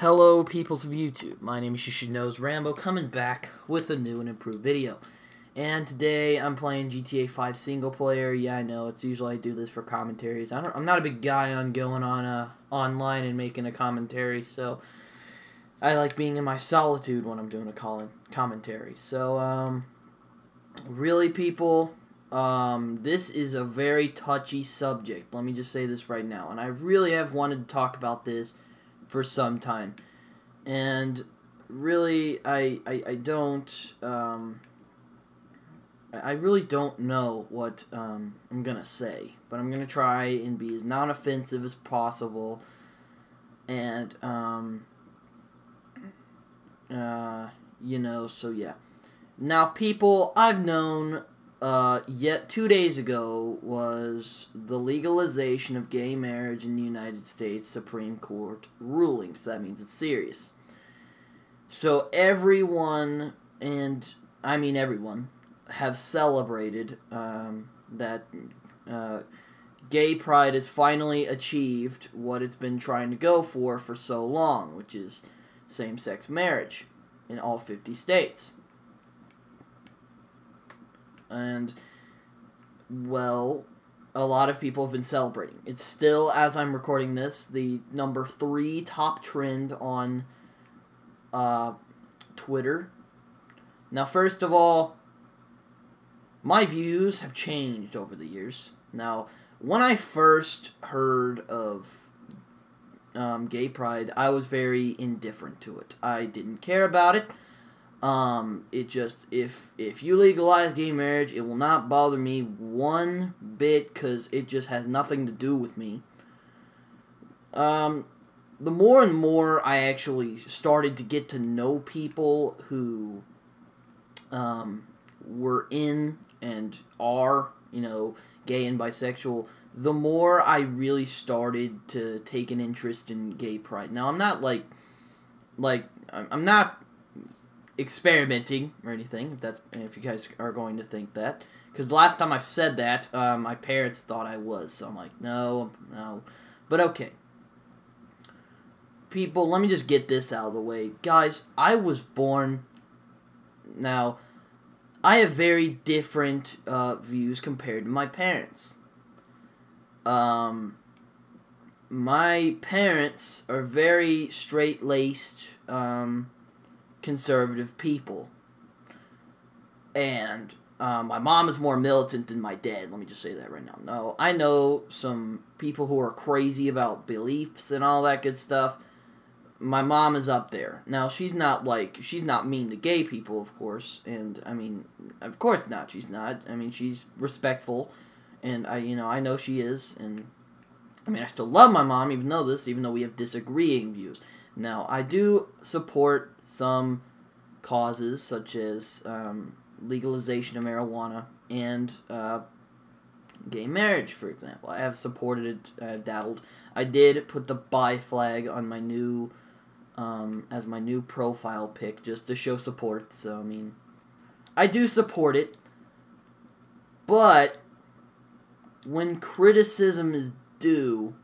Hello, peoples of YouTube. My name is You Should Know's Rambo, coming back with a new and improved video. And today I'm playing GTA 5 single player. Yeah, I know it's usually I do this for commentaries. I'm not a big guy on going on online and making a commentary, so I like being in my solitude when I'm doing a commentary. So really, people, this is a very touchy subject. Let me just say this right now, and I really have wanted to talk about this for some time, and really I really don't know what I'm gonna say, but I'm gonna try and be as non-offensive as possible, and so yeah. Now, people, I've known yet 2 days ago was the legalization of gay marriage in the United States Supreme Court ruling, so that means it's serious. So everyone, and I mean everyone, have celebrated that gay pride has finally achieved what it's been trying to go for so long, which is same-sex marriage in all 50 states. And, well, a lot of people have been celebrating. It's still, as I'm recording this, the number 3 top trend on Twitter. Now, first of all, my views have changed over the years. Now, when I first heard of gay pride, I was very indifferent to it. I didn't care about it. It just, if you legalize gay marriage, it will not bother me one bit, because it just has nothing to do with me. The more and more I actually started to get to know people who, were in and are, gay and bisexual, the more I really started to take an interest in gay pride. Now, I'm not, I'm not experimenting or anything, if you guys are going to think that, because the last time I've said that, my parents thought I was, so I'm like, no, but okay. People, let me just get this out of the way. Guys, I was born, now, I have very different views compared to my parents. My parents are very straight-laced, conservative people, and my mom is more militant than my dad. Let me just say that right now. No, I know some people who are crazy about beliefs and all that good stuff. My mom is up there. Now, she's not mean to gay people, of course, and I mean, of course not. She's not. I mean, she's respectful, and I know she is, and I mean, I still love my mom, even though we have disagreeing views. Now, I do support some causes, such as legalization of marijuana and gay marriage, for example. I have supported it, dabbled. I did put the bi flag on my new, as my new profile pic, just to show support. So, I mean, I do support it, but when criticism is due,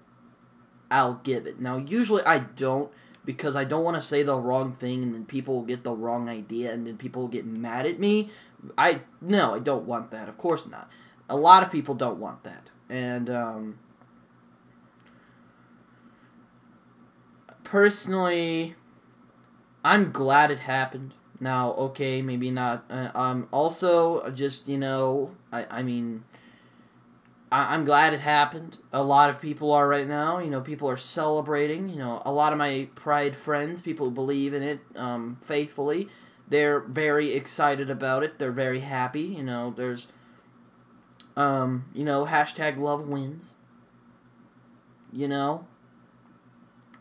I'll give it. Now, usually I don't, because I don't want to say the wrong thing, and then people will get the wrong idea, and then people will get mad at me. No, I don't want that. Of course not. A lot of people don't want that. And, personally, I'm glad it happened. Now, okay, maybe not. Also, just, I mean, I'm glad it happened. A lot of people are right now. People are celebrating. A lot of my pride friends, people who believe in it faithfully, they're very excited about it. They're very happy. There's, hashtag love wins.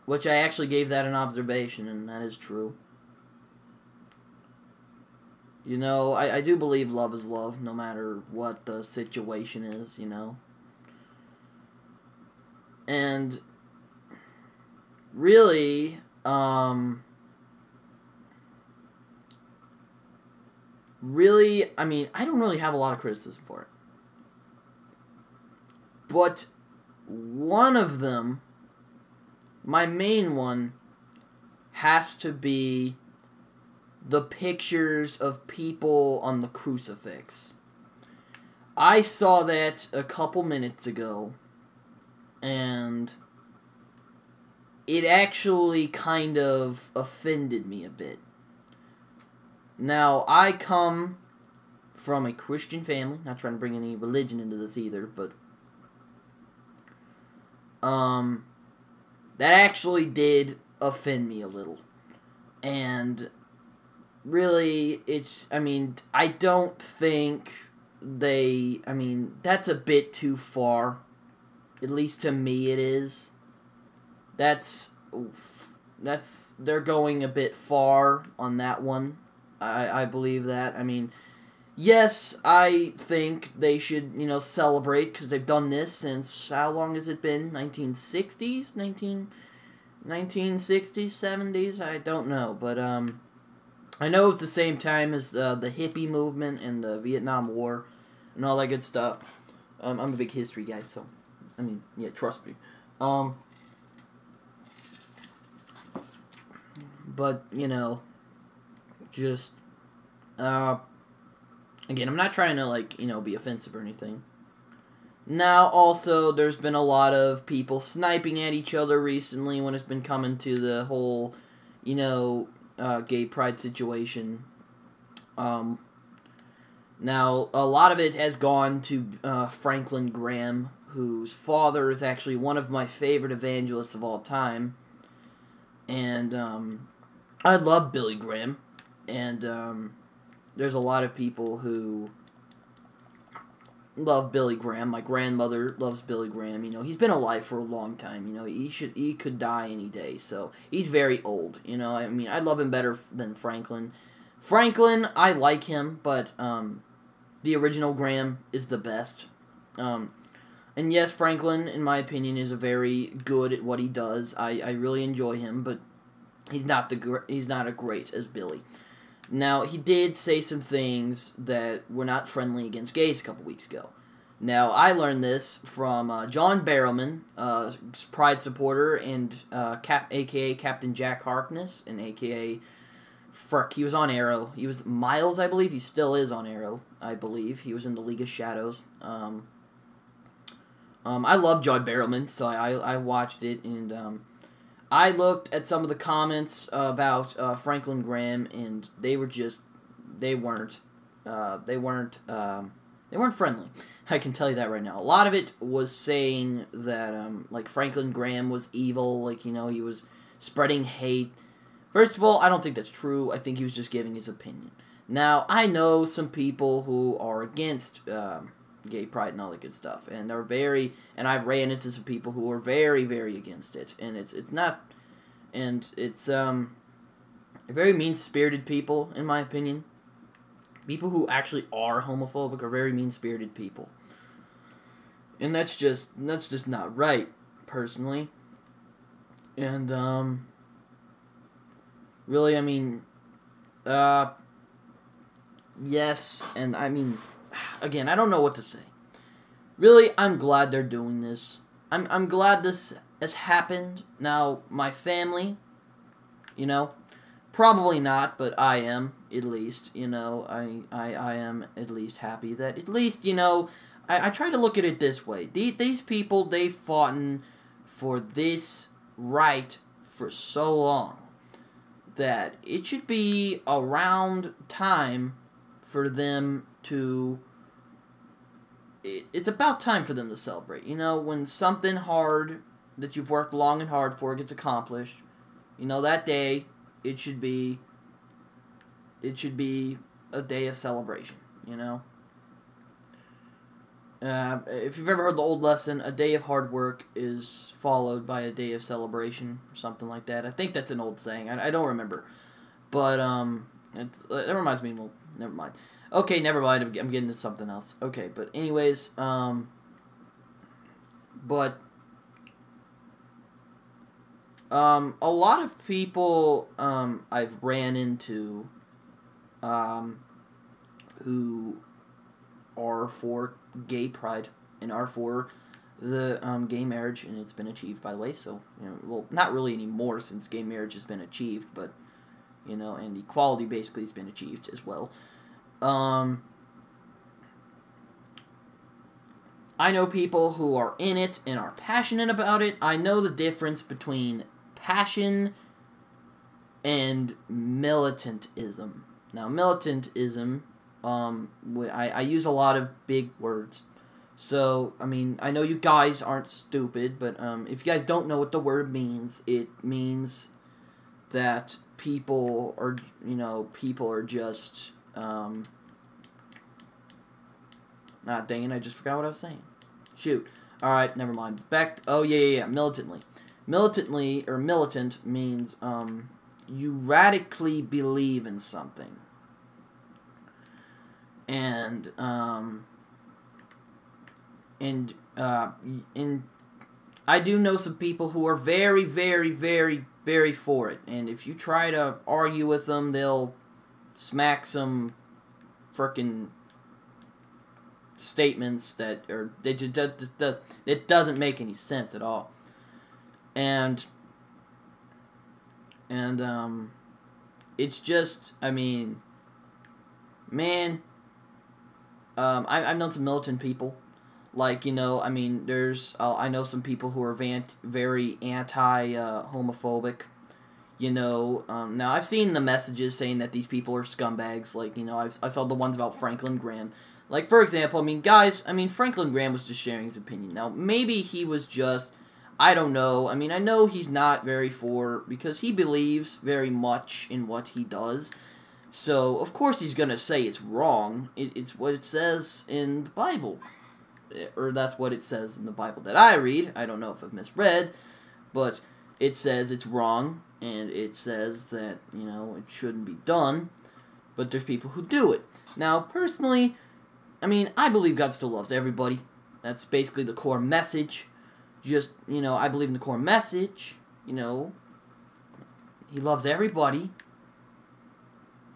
Which I actually gave that an observation, and that is true. I do believe love is love, no matter what the situation is, And, really, I mean, I don't really have a lot of criticism for it. But one of them, my main one, has to be the pictures of people on the crucifix. I saw that a couple minutes ago, and it actually kind of offended me a bit. Now, I come from a Christian family, not trying to bring any religion into this either, but that actually did offend me a little. And really, I don't think that's a bit too far. At least to me it is. They're going a bit far on that one. I believe that. Yes, I think they should, celebrate, because they've done this since, how long has it been? 1960s? 1960s, 70s? I don't know, but, I know it's the same time as the hippie movement and the Vietnam War and all that good stuff. I'm a big history guy, so, trust me. But, just, again, I'm not trying to, be offensive or anything. Now, also, there's been a lot of people sniping at each other recently when it's been coming to the whole, gay pride situation. Now, a lot of it has gone to Franklin Graham, whose father is actually one of my favorite evangelists of all time. And I love Billy Graham. And there's a lot of people who love Billy Graham. My grandmother loves Billy Graham. He's been alive for a long time. He could die any day. So he's very old. I love him better than Franklin. Franklin, I like him, but the original Graham is the best. And yes, Franklin, in my opinion, is very good at what he does. I really enjoy him, but he's not as great as Billy. Now, he did say some things that were not friendly against gays a couple weeks ago. Now, I learned this from John Barrowman, Pride supporter, and a.k.a. Captain Jack Harkness, and a.k.a. he was on Arrow. He was Miles, I believe. He still is on Arrow, I believe. He was in the League of Shadows. I love John Barrowman, so I watched it, and I looked at some of the comments about Franklin Graham, and they weren't friendly. I can tell you that right now. A lot of it was saying that Franklin Graham was evil, he was spreading hate. First of all, I don't think that's true. I think he was just giving his opinion. Now, I know some people who are against gay pride and all that good stuff, and I've ran into some people who are very, very against it, and it's very mean-spirited people, in my opinion. People who actually are homophobic are very mean-spirited people, and that's just not right, personally. And really, yes, and again, I don't know what to say. Really, I'm glad they're doing this. I'm glad this has happened. Now, my family, probably not, but I am, at least, I am at least happy that, at least, I try to look at it this way. These people, they've fought for this right for so long that it should be around time for them to... It's about time for them to celebrate. When something hard that you've worked long and hard for gets accomplished, that day, it should be a day of celebration, if you've ever heard the old lesson, a day of hard work is followed by a day of celebration, or something like that. I think that's an old saying. I don't remember. But, it reminds me, well, never mind. Okay, never mind, I'm getting into something else. Okay, but anyways, a lot of people, I've ran into, who are for gay pride, and are for, the gay marriage, and it's been achieved, by the way. So, well, not really anymore since gay marriage has been achieved, but, and equality basically has been achieved as well. I know people who are in it and are passionate about it. I know the difference between passion and militantism. Now, militantism, I use a lot of big words. So, I mean, I know you guys aren't stupid, but if you guys don't know what the word means, it means that people are just, dang it, I just forgot what I was saying. Shoot. Alright, never mind. Militantly. Militantly, or militant, means, you radically believe in something. And I do know some people who are very, very, very, very for it. And if you try to argue with them, they'll smack some frickin' statements that are it doesn't make any sense at all. And it's just, I mean, man, I've known some militant people. Like, I mean, I know some people who are very anti-homophobic. Now I've seen the messages saying that these people are scumbags. Like, I saw the ones about Franklin Graham. Like, for example, I mean, guys, Franklin Graham was just sharing his opinion. Now, maybe he was just, I don't know. I mean, I know he's not very because he believes very much in what he does. So, of course he's going to say it's wrong. It's what it says in the Bible. Or that's what it says in the Bible that I read. I don't know if I've misread, but it says it's wrong, and it says that, it shouldn't be done, but there's people who do it. Now, personally, I mean, I believe God still loves everybody. That's basically the core message. Just, I believe in the core message, He loves everybody.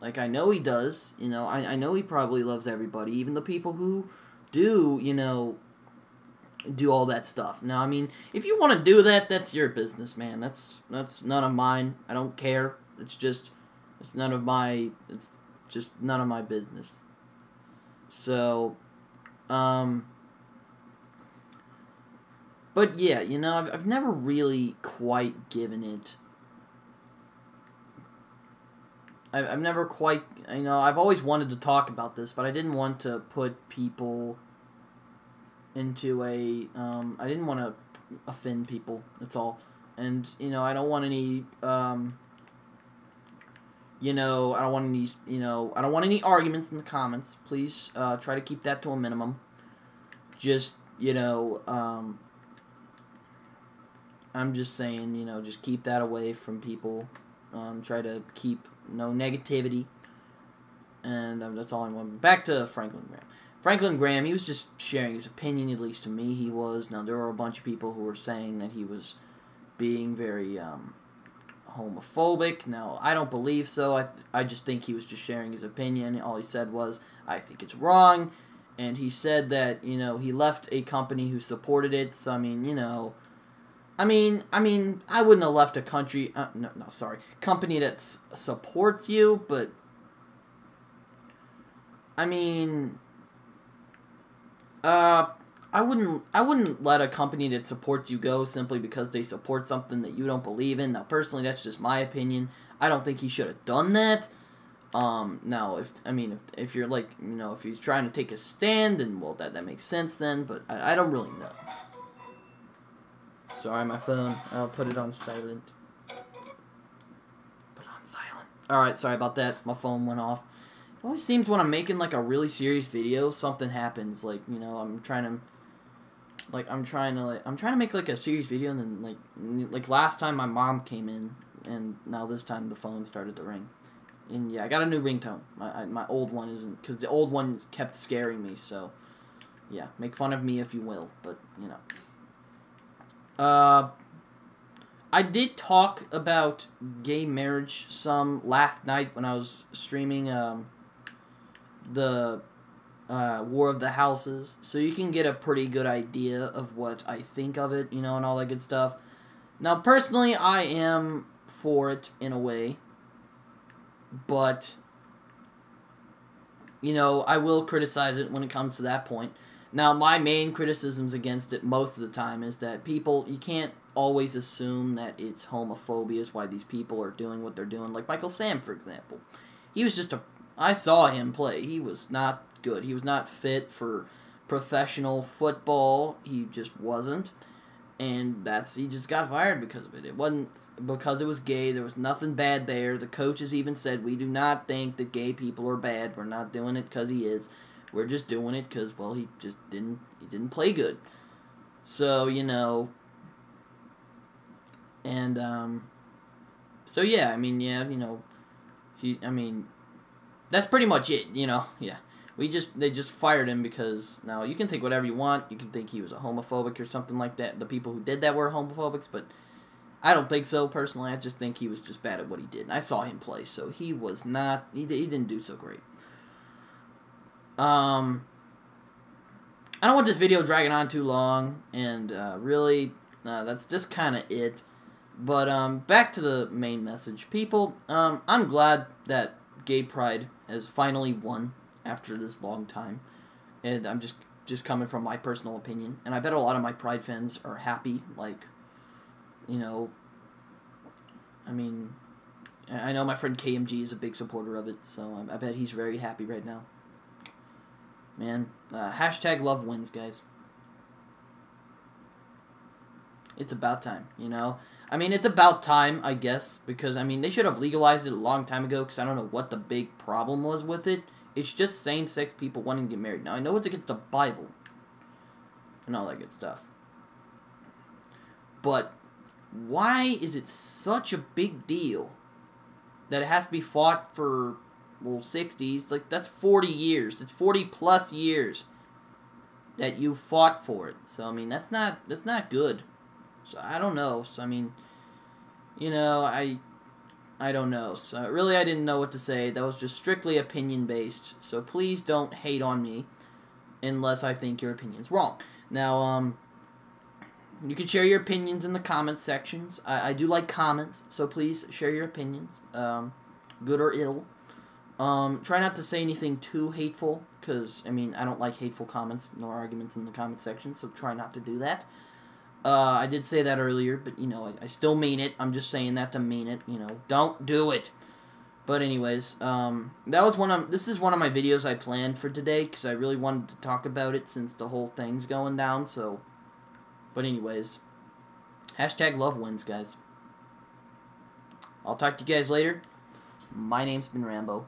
Like, I know He does, I know He probably loves everybody, even the people who do, do all that stuff. Now, I mean, if you want to do that, that's your business, man. That's none of mine. I don't care. It's just none of my business. So, but yeah, I've never really quite given it. I've never quite, I've always wanted to talk about this, but I didn't want to put people into I didn't want to offend people, that's all. And, I don't want any, I don't want any, I don't want any arguments in the comments. Please, try to keep that to a minimum. Just, I'm just saying, just keep that away from people. Try to keep no negativity. And that's all I want. Back to Franklin Graham. Franklin Graham, he was just sharing his opinion, at least to me he was. Now, there were a bunch of people who were saying that he was being very homophobic. Now, I don't believe so. I just think he was just sharing his opinion. All he said was, I think it's wrong. And he said that, he left a company who supported it. So, I mean, I wouldn't have left a company that supports you, but, I mean, I wouldn't let a company that supports you go simply because they support something that you don't believe in. Now, personally, that's just my opinion. I don't think he should have done that. Now, if you're like, if he's trying to take a stand, then, well, that makes sense then, but I don't really know. Sorry, my phone. I'll put it on silent. Put it on silent. Alright, sorry about that. My phone went off. It always seems when I'm making, like, a really serious video, something happens. Like, I'm trying to make, like, a serious video, and then, like last time my mom came in, and now this time the phone started to ring. And, yeah, I got a new ringtone. My old one isn't, because the old one kept scaring me, so, yeah, make fun of me if you will, but, I did talk about gay marriage some last night when I was streaming, the War of the Houses, so you can get a pretty good idea of what I think of it, you know, and all that good stuff. Now, personally, I am for it in a way, but, you know, I will criticize it when it comes to that point. Now, my main criticisms against it most of the time is that people, you can't always assume that it's homophobia is why these people are doing what they're doing. Like Michael Sam, for example. He was just I saw him play. He was not good. He was not fit for professional football. He just wasn't. And he just got fired because of it. It wasn't because it was gay. There was nothing bad there. The coaches even said, we do not think that gay people are bad. We're not doing it because he is. We're just doing it because, well, he just didn't play good. So, you know, and, so yeah, I mean, yeah, you know, that's pretty much it, you know, yeah. They just fired him because, now, you can think whatever you want. You can think he was a homophobic or something like that. The people who did that were homophobics, but I don't think so, personally. I just think he was just bad at what he did. And I saw him play, so he was not, he didn't do so great. I don't want this video dragging on too long, and really, that's just kind of it. But back to the main message. People, I'm glad that Gay Pride has finally won after this long time, and I'm just coming from my personal opinion, and I bet a lot of my Pride fans are happy, like, you know, I mean, I know my friend KMG is a big supporter of it, so I bet he's very happy right now. Man, hashtag love wins, guys. It's about time, you know? I mean, it's about time, I guess, because, I mean, they should have legalized it a long time ago, because I don't know what the big problem was with it. It's just same-sex people wanting to get married. Now, I know it's against the Bible and all that good stuff. But why is it such a big deal that it has to be fought for, well, 60s? Like, that's 40 years. It's 40-plus years that you fought for it. So, I mean, that's not good. So, I don't know. So, I mean, you know, I don't know. So, really, I didn't know what to say. That was just strictly opinion-based. So, please don't hate on me unless I think your opinion's wrong. Now, you can share your opinions in the comment sections. I do like comments, so please share your opinions, good or ill. Try not to say anything too hateful, because, I mean, I don't like hateful comments nor arguments in the comment section, so try not to do that. I did say that earlier, but, you know, I still mean it. I'm just saying that to mean it, you know. Don't do it. But anyways, this is one of my videos I planned for today, because I really wanted to talk about it since the whole thing's going down, so. But anyways, hashtag love wins, guys. I'll talk to you guys later. My name's been Rambo.